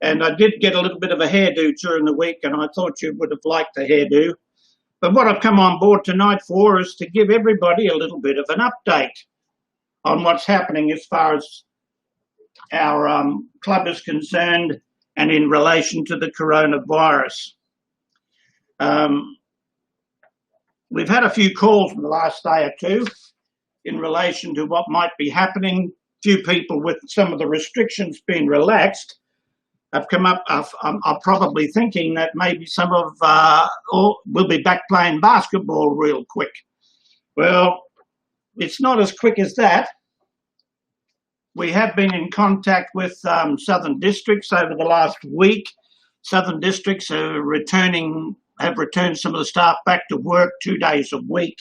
And I did get a little bit of a hairdo during the week, and I thought you would have liked the hairdo. But what I've come on board tonight for is to give everybody a little bit of an update on what's happening as far as our club is concerned and in relation to the coronavirus. We've had a few calls in the last day or two in relation to what might be happening. Few people with some of the restrictions being relaxed have come up, are probably thinking that maybe some of we'll be back playing basketball real quick. Well, it's not as quick as that. We have been in contact with Southern Districts over the last week. Southern Districts have returned some of the staff back to work 2 days a week,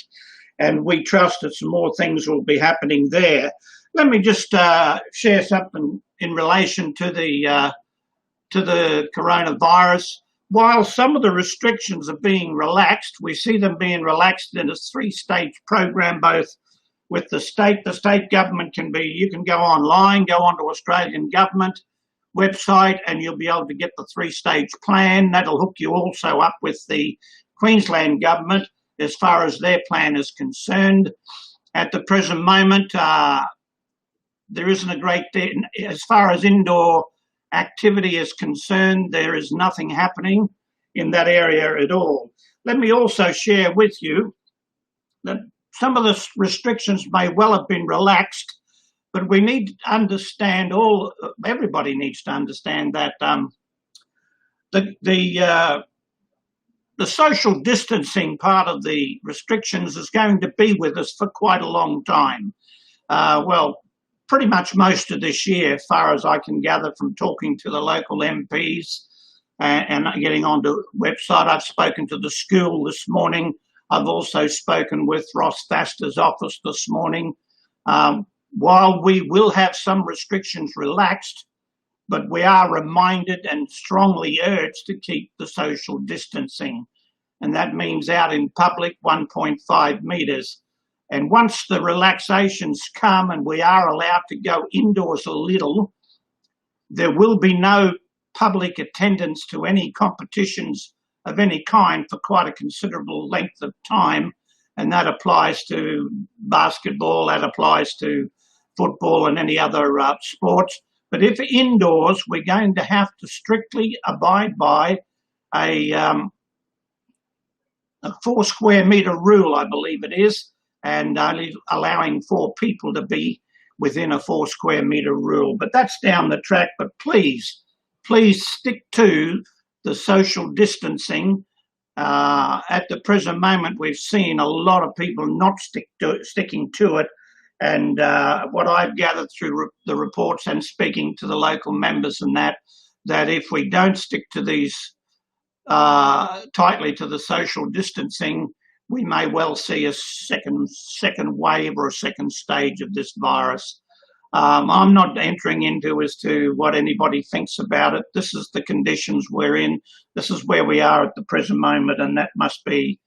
and we trust that some more things will be happening there. Let me just share something in relation to the coronavirus. While some of the restrictions are being relaxed, we see them being relaxed in a 3-stage program, both with the state. The state government you can go online, go onto Australian government website, and you'll be able to get the 3-stage plan. That'll hook you also up with the Queensland government as far as their plan is concerned. At the present moment, there isn't a great deal, as far as indoor activity is concerned, there is nothing happening in that area at all. Let me also share with you that some of the restrictions may well have been relaxed, but we need to understand, everybody needs to understand that the social distancing part of the restrictions is going to be with us for quite a long time. Well, pretty much most of this year, as far as I can gather from talking to the local MPs and getting onto the website. I've spoken to the school this morning. I've also spoken with Ross Thaster's office this morning. While we will have some restrictions relaxed, but we are reminded and strongly urged to keep the social distancing. And that means out in public, 1.5 metres. And once the relaxations come and we are allowed to go indoors a little, there will be no public attendance to any competitions of any kind for quite a considerable length of time. And that applies to basketball, that applies to football and any other sports. But if indoors, we're going to have to strictly abide by a 4 square metre rule, I believe it is, and only allowing 4 people to be within a 4 square metre rule. But that's down the track. But please stick to the social distancing. At the present moment, we've seen a lot of people not sticking to it. And what I've gathered through the reports and speaking to the local members and that if we don't stick to these tightly to the social distancing, we may well see a second wave or a second stage of this virus. I'm not entering into as to what anybody thinks about it. This is the conditions we're in. This is where we are at the present moment, and that must be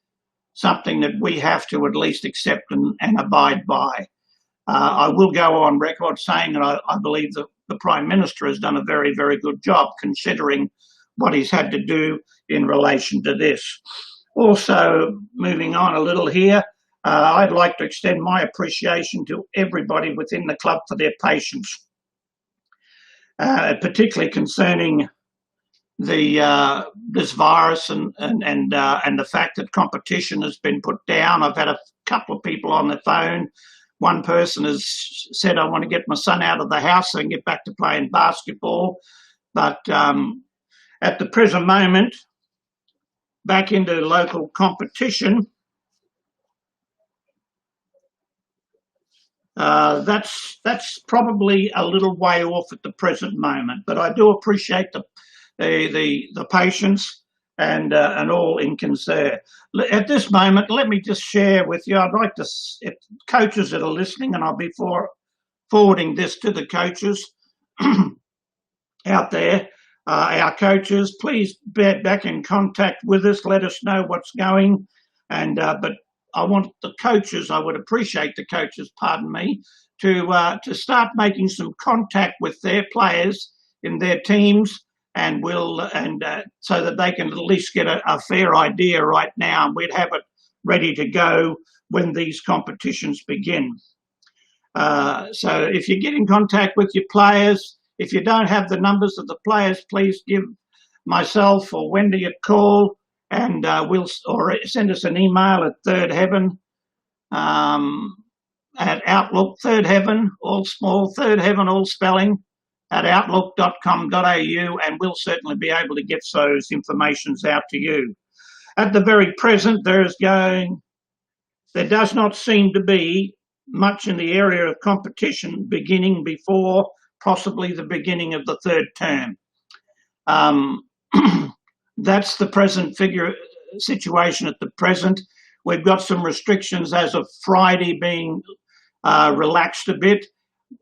something that we have to at least accept and abide by. I will go on record saying that I believe that the Prime Minister has done a very, very good job considering what he's had to do in relation to this. Also, moving on a little here, I'd like to extend my appreciation to everybody within the club for their patience, particularly concerning this virus and the fact that competition has been put down. I've had a couple of people on the phone. One person has said, I want to get my son out of the house so I can get back to playing basketball. But at the present moment, back into local competition, that's probably a little way off at the present moment. But I do appreciate the patience and all in concern. At this moment, let me just share with you, I'd like to, if coaches that are listening, and I'll be forwarding this to the coaches out there, our coaches, please get back in contact with us, let us know what's going, and but I want the coaches, I would appreciate the coaches, pardon me, to start making some contact with their players in their teams and so that they can at least get a fair idea right now, and we'd have it ready to go when these competitions begin. So if you get in contact with your players, if you don't have the numbers of the players, please give myself or Wendy a call, and or send us an email at Third Heaven at Outlook. Third Heaven, all small, Third Heaven, all spelling, at outlook.com.au, and we'll certainly be able to get those informations out to you. At the very present, there does not seem to be much in the area of competition beginning before possibly the beginning of the third term. That's the present situation at the present. We've got some restrictions as of Friday being relaxed a bit.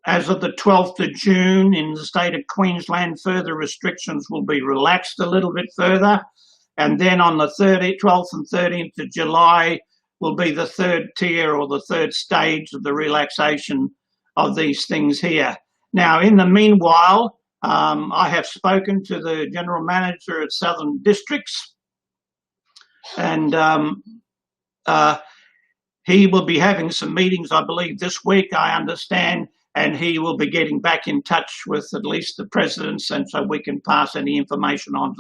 As of the 12th of June in the state of Queensland, further restrictions will be relaxed a little bit further. And then on the 12th and 13th of July will be the third tier or the third stage of the relaxation of these things here. Now, in the meanwhile, I have spoken to the General Manager at Southern Districts, and he will be having some meetings, I believe, this week, I understand, and he will be getting back in touch with at least the presidents, and so we can pass any information on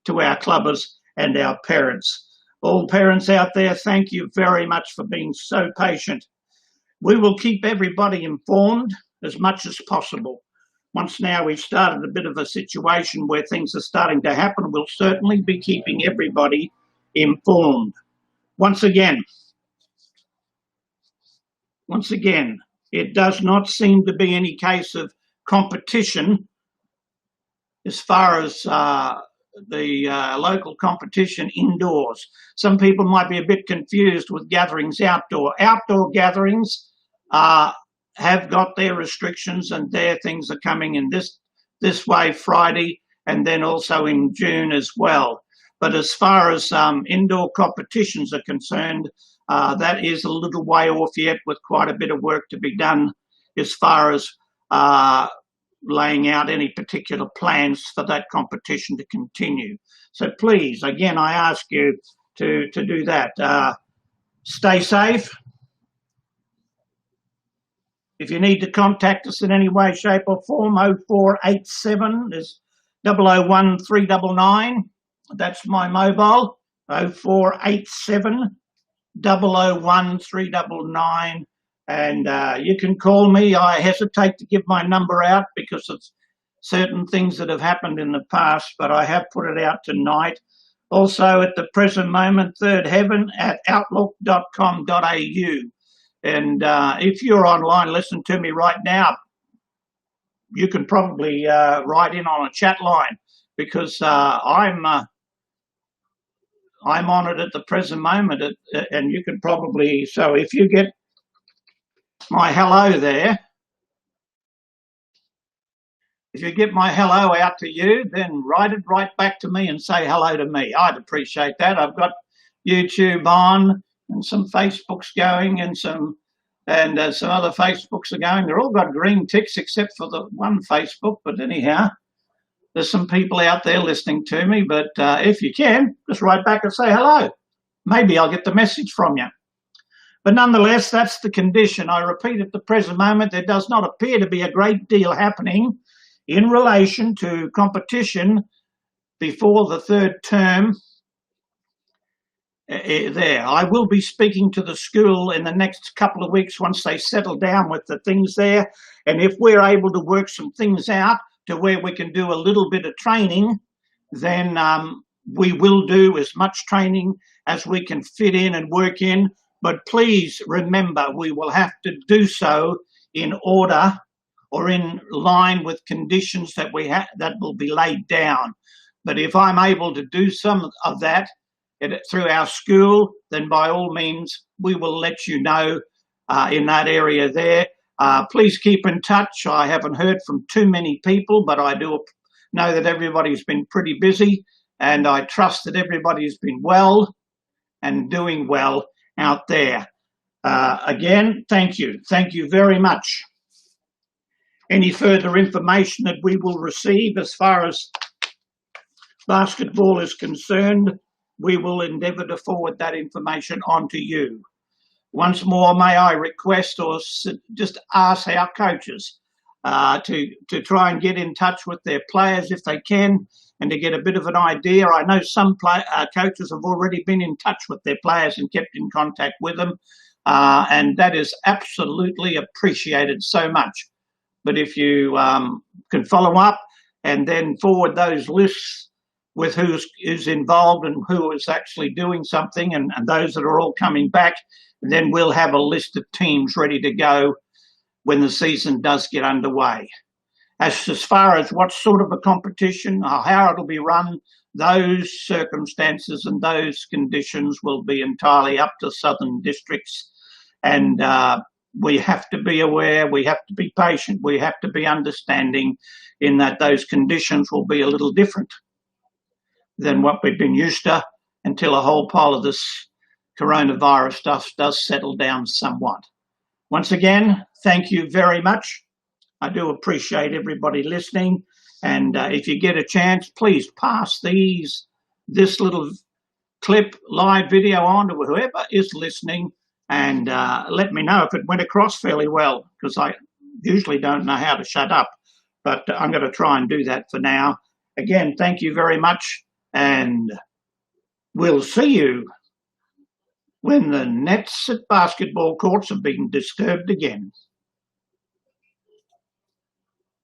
to our clubbers and our parents. All parents out there, thank you very much for being so patient. We will keep everybody informed as much as possible. Once now we've started a bit of a situation where things are starting to happen, we'll certainly be keeping everybody informed. Once again, it does not seem to be any case of competition as far as the local competition indoors. Some people might be a bit confused with gatherings outdoor. Outdoor gatherings have got their restrictions, and their things are coming in this way Friday, and then also in June as well. But as far as indoor competitions are concerned, that is a little way off yet, with quite a bit of work to be done as far as laying out any particular plans for that competition to continue. So please, again, I ask you to do that. Stay safe. If you need to contact us in any way, shape or form, 0487 is 001 399. That's my mobile, 0487 001 399. And you can call me. I hesitate to give my number out because of certain things that have happened in the past, but I have put it out tonight. Also, at the present moment, Third Heaven at outlook.com.au. And if you're online, listen to me right now, you can probably write in on a chat line, because I'm on it at the present moment, and you can probably, so if you get my hello there, if you get my hello out to you, then write it right back to me and say hello to me. I'd appreciate that. I've got YouTube on, and some Facebooks going, and some other Facebooks are going. They're all got green ticks except for the one Facebook. But anyhow, there's some people out there listening to me. But if you can, just write back and say hello. Maybe I'll get the message from you. But nonetheless, that's the condition. I repeat, at the present moment, there does not appear to be a great deal happening in relation to competition before the third term there. I will be speaking to the school in the next couple of weeks once they settle down with the things there. And if we're able to work some things out to where we can do a little bit of training, then we will do as much training as we can fit in and work in. But please remember, we will have to do so in order or in line with conditions that that will be laid down. But if I'm able to do some of that through our school, then by all means, we will let you know in that area there. Please keep in touch. I haven't heard from too many people, but I do know that everybody's been pretty busy, and I trust that everybody's been well and doing well out there. Again, thank you. Thank you very much. Any further information that we will receive as far as basketball is concerned, we will endeavour to forward that information on to you. Once more, may I request or just ask our coaches to try and get in touch with their players if they can, and to get a bit of an idea. I know some coaches have already been in touch with their players and kept in contact with them, and that is absolutely appreciated so much. But if you can follow up and then forward those lists with who's involved and who is actually doing something, and those that are all coming back, then we'll have a list of teams ready to go when the season does get underway. As far as what sort of a competition or how it'll be run, those circumstances and those conditions will be entirely up to Southern Districts. And we have to be aware, we have to be patient, we have to be understanding in that those conditions will be a little different than what we've been used to until a whole pile of this coronavirus stuff does settle down somewhat. Once again, thank you very much. I do appreciate everybody listening. And if you get a chance, please pass this little clip, live video on to whoever is listening, and let me know if it went across fairly well, because I usually don't know how to shut up, but I'm going to try and do that for now. Again, thank you very much, and we'll see you when the nets at basketball courts are being disturbed again.